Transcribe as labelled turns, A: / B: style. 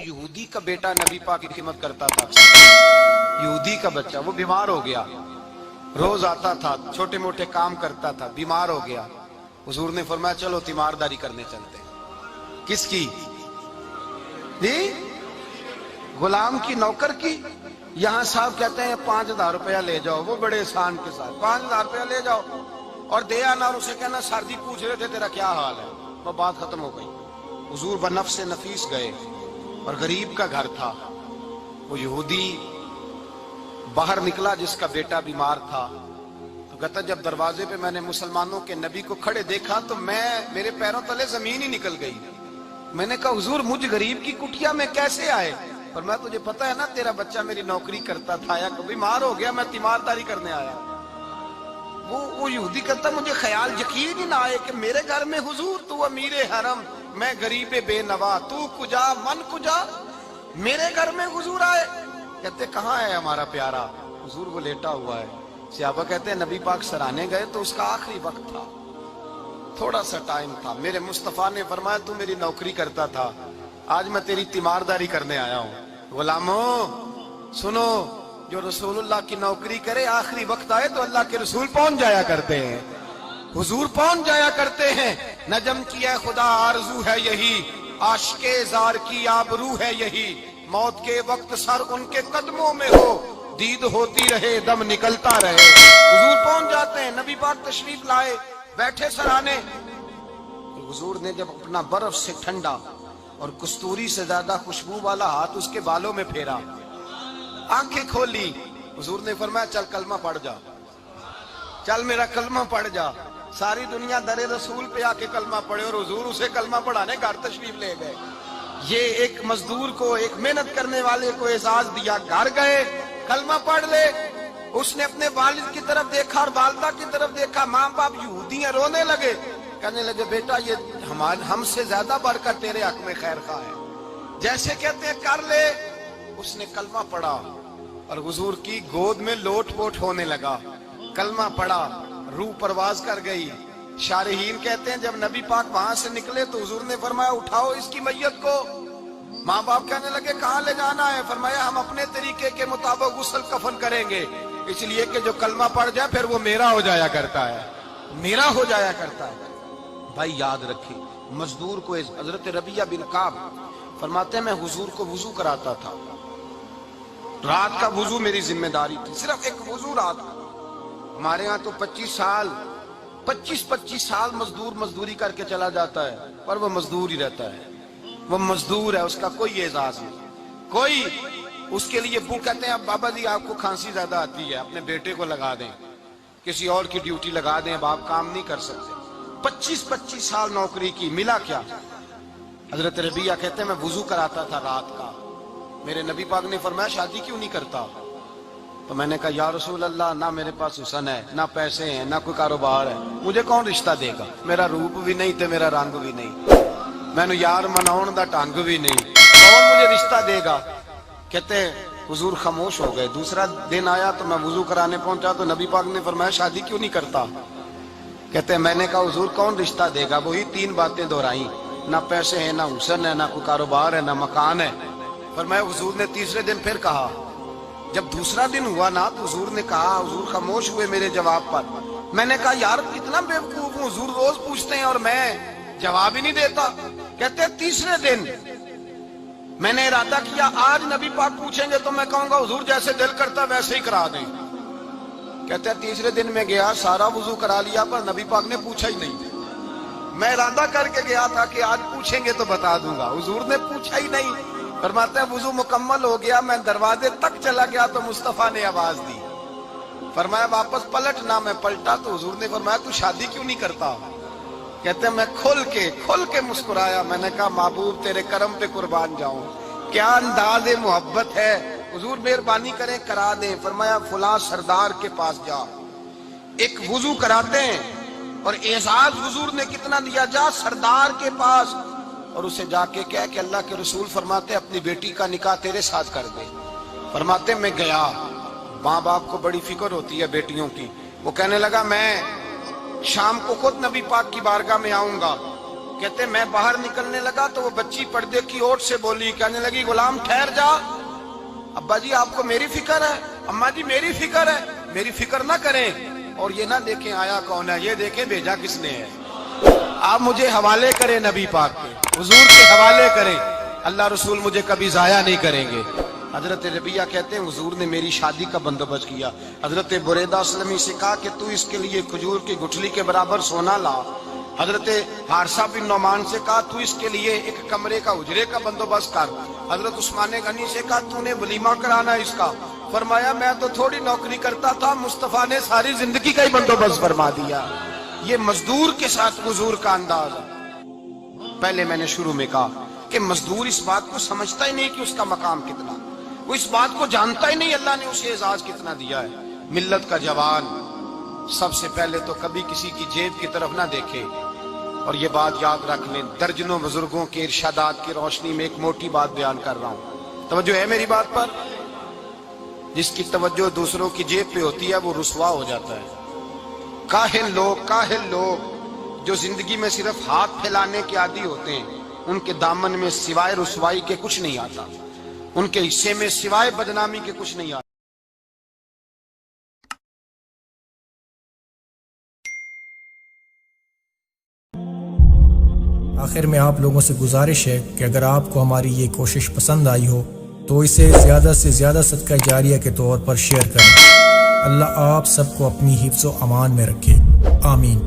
A: یہودی کا بیٹا نبی پاک کی خدمت کرتا تھا، یہودی کا بچہ، وہ بیمار ہو گیا، روز آتا تھا، چھوٹے موٹے کام کرتا تھا، بیمار ہو گیا۔ حضور نے فرمایا چلو تیمارداری کرنے چلتے ہیں۔ کس کی؟ جی غلام کی، نوکر کی۔ یہاں صاحب کہتے ہیں 5,000 روپیہ لے جاؤ، وہ بڑے احسان کے ساتھ 5,000 روپیہ لے جاؤ اور دے آنا، اور اسے کہنا سردی پوچھ رہے تھے تیرا کیا حال ہے، وہ بات ختم ہو گئی۔ حضور بنفس نفیس گئے، اور غریب کا گھر تھا، وہ یہودی باہر نکلا جس کا بیٹا بیمار تھا، تو کہتا جب دروازے پہ میں نے مسلمانوں کے نبی کو کھڑے دیکھا تو میرے پیروں تلے زمین ہی نکل گئی۔ میں نے کہا حضور مجھ غریب کی کٹیا میں کیسے آئے؟ پر میں تجھے پتا ہے نا تیرا بچہ میری نوکری کرتا تھا، یا بیمار ہو گیا، میں تیمارداری کرنے آیا۔ وہ یہودی کہتا مجھے خیال یقین ہی نہ آئے کہ میرے گھر میں حضور، تو امیر حرم، میں غریب بے نوا، تو کجا من کجا، میرے گھر میں حضور آئے۔ کہتے کہاں ہے ہمارا پیارا؟ حضور وہ لیٹا ہوا ہے۔ صحابہ کہتے ہیں نبی پاک سرانے گئے تو اس کا آخری وقت تھا، تھوڑا سا ٹائم تھا، میرے مصطفیٰ نے فرمایا تو میری نوکری کرتا تھا، آج میں تیری تیمارداری کرنے آیا ہوں۔ غلاموں سنو، جو رسول اللہ کی نوکری کرے آخری وقت آئے تو اللہ کے رسول پہنچ جایا کرتے ہیں، حضور پہنچ جایا کرتے ہیں۔ نجم کی اے خدا آرزو ہے یہی، عاشق زار کی آبرو ہے یہی، موت کے وقت سر ان کے قدموں میں ہو، دید ہوتی رہے دم نکلتا رہے۔ حضور پہنچ جاتے ہیں، نبی پاک تشریف لائے، بیٹھے سرانے۔ حضور نے جب اپنا برف سے ٹھنڈا اور کستوری سے زیادہ خوشبو والا ہاتھ اس کے بالوں میں پھیرا، آنکھیں کھولی، حضور نے فرمایا چل کلمہ پڑھ جا، چل میرا کلمہ پڑھ جا۔ ساری دنیا در رسول پہ آ کے کلمہ پڑھے، اور حضور اسے کلمہ پڑھانے گھر تشریف لے گئے۔ یہ ایک مزدور کو، ایک محنت کرنے والے کو اعزاز دیا، گھر گئے کلمہ پڑھ لے۔ اس نے اپنے والد کی طرف دیکھا اور والدہ کی طرف دیکھا، ماں باپ یہودی ہیں، رونے لگے، کہنے لگے بیٹا یہ ہم سے زیادہ بڑھ کر تیرے حق میں خیر خواہ ہے، جیسے کہتے ہیں کر لے۔ اس نے کلمہ پڑھا اور حضور کی گود میں لوٹ پوٹ ہونے لگا، کلمہ پڑھا، روح پرواز کر گئی۔ شارحین کہتے ہیں جب نبی پاک وہاں سے نکلے تو حضور نے فرمایا اٹھاؤ اس کی میت کو۔ ماں باپ کہنے لگے کہاں لے جانا ہے؟ فرمایا ہم اپنے طریقے کے مطابق غسل کفن کریں گے، اس لیے کہ جو کلمہ پڑھ جائے پھر وہ میرا ہو جایا کرتا ہے، میرا ہو جایا کرتا ہے۔ بھائی یاد رکھیں، مزدور کو حضرت ربیعہ بن کعب فرماتے ہیں میں حضور کو وضو کراتا تھا، رات کا وضو میری ذمہ داری تھی، صرف ایک وضو رات کا۔ ہمارے ہاں تو 25 سال مزدور مزدوری کر کے چلا جاتا ہے، پر وہ مزدور ہی رہتا ہے، وہ مزدور ہے، اس کا کوئی اعزاز نہیں، کوئی اس کے لیے وہ کہتے ہیں اب بابا جی آپ کو کھانسی زیادہ آتی ہے، اپنے بیٹے کو لگا دیں، کسی اور کی ڈیوٹی لگا دیں، اب آپ کام نہیں کر سکتے۔ 25 سال نوکری کی، ملا کیا؟ حضرت ربیعہ کہتے ہیں میں وضو کراتا تھا رات کا، میرے نبی پاک نے فرمایا شادی کیوں نہیں کرتا؟ تو میں نے کہا یا رسول اللہ نہ میرے پاس حسن ہے، نہ پیسے ہیں، نہ کوئی کاروبار ہے، مجھے کون رشتہ دے گا؟ میرا روپ بھی نہیں تے میرا رنگ بھی نہیں، میں نے یار مناؤن دا ٹانگ بھی نہیں، کون مجھے رشتہ دے گا؟ کہتے ہیں حضور خاموش ہو گئے۔ دوسرا دن آیا تو میں وضو کرانے پہنچا تو نبی پاک نے فرمایا شادی کیوں نہیں کرتا؟ کہتے ہیں میں نے کہا حضور کون رشتہ دے گا؟ وہی 3 باتیں دہرائیں، نہ پیسے ہیں، نہ حسن ہے، نہ کوئی کاروبار ہے، نہ مکان ہے۔ فرمایا حضور نے تیسرے دن پھر کہا، جب دوسرا دن ہوا نا تو حضور نے کہا، حضور خاموش ہوئے میرے جواب پر۔ میں نے کہا یار اتنا بے وقوف ہوں، حضور روز پوچھتے ہیں اور میں جواب ہی نہیں دیتا۔ کہتے ہیں تیسرے دن میں نے ارادہ کیا آج نبی پاک پوچھیں گے تو میں کہوں گا حضور جیسے دل کرتا ویسے ہی کرا دیں۔ کہتے ہیں تیسرے دن میں گیا، سارا وضو کرا لیا، پر نبی پاک نے پوچھا ہی نہیں۔ میں ارادہ کر کے گیا تھا کہ آج پوچھیں گے تو بتا دوں گا، حضور نے پوچھا ہی نہیں۔ فرماتے ہیں وضو مکمل ہو گیا، میں دروازے تک چلا گیا تو مصطفیٰ نے آواز دی، فرمایا واپس پلٹ نہ، میں پلٹا تو حضور نے فرمایا تو شادی کیوں نہیں کرتا؟ کہتے ہیں میں کھل کے مسکرایا، میں نے کہا محبوب تیرے کرم پہ قربان جاؤں، کیا انداز محبت ہے، حضور مہربانی کریں کرا دیں۔ فرمایا فلاں سردار کے پاس جا، ایک وضو کراتے ہیں، اور اعزاز حضور نے کتنا دیا، جا سردار کے پاس اور اسے جا کے کہہ کہ اللہ کے رسول فرماتے اپنی بیٹی کا نکاح تیرے ساتھ کر دے۔ فرماتے میں گیا، ماں باپ کو بڑی فکر ہوتی ہے بیٹیوں کی، وہ کہنے لگا میں شام کو خود نبی پاک کی بارگاہ میں آؤں گا، کہتے میں باہر نکلنے لگا تو وہ بچی پردے کی اوٹ سے بولی، کہنے لگی غلام ٹھہر جا، ابا جی آپ کو میری فکر ہے، اماں جی میری فکر ہے، میری فکر نہ کریں اور یہ نہ دیکھیں آیا کون ہے، یہ دیکھیں بھیجا کس نے ہے۔ آپ مجھے حوالے کریں نبی پاک کے، حضور کے حوالے کریں، اللہ رسول مجھے کبھی ضائع نہیں کریں گے۔ حضرت ربیہ کہتے ہیں حضور نے میری شادی کا بندوبست کیا۔ حضرت بریدہ اسلمی سے کہا کہ تو اس کے لیے کھجور کی گٹھلی کے برابر سونا لا۔ حضرت حارثہ بن نعمان سے کہا تو اس کے لیے ایک کمرے کا اجرے کا بندوبست کر۔ حضرت عثمان غنی سے کہا تو نے ولیمہ کرانا اس کا۔ فرمایا میں تو تھوڑی نوکری کرتا تھا، مصطفیٰ نے ساری زندگی کا ہی بندوبست فرما دیا۔ یہ مزدور کے ساتھ حضور کا انداز ہے۔ پہلے میں نے شروع میں کہا کہ مزدور اس بات کو سمجھتا ہی نہیں کہ اس کا مقام کتنا، وہ اس بات کو جانتا ہی نہیں اللہ نے اسے اعزاز کتنا دیا ہے۔ ملت کا جوان سب سے پہلے تو کبھی کسی کی جیب کی طرف نہ دیکھے، اور یہ بات یاد رکھ لیں، درجنوں بزرگوں کے ارشادات کی روشنی میں ایک موٹی بات بیان کر رہا ہوں، توجہ ہے میری بات پر؟ جس کی توجہ دوسروں کی جیب پہ ہوتی ہے وہ رسوا ہو جاتا ہے۔ کاہل لوگ جو زندگی میں صرف ہاتھ پھیلانے کے عادی ہوتے ہیں، ان کے دامن میں سوائے رسوائی کے کچھ نہیں آتا، ان کے حصے میں سوائے بدنامی کے کچھ نہیں آتا۔
B: آخر میں آپ لوگوں سے گزارش ہے کہ اگر آپ کو ہماری یہ کوشش پسند آئی ہو تو اسے زیادہ سے زیادہ صدقہ جاریہ کے طور پر شیئر کریں۔ اللہ آپ سب کو اپنی حفظ و امان میں رکھے، آمین۔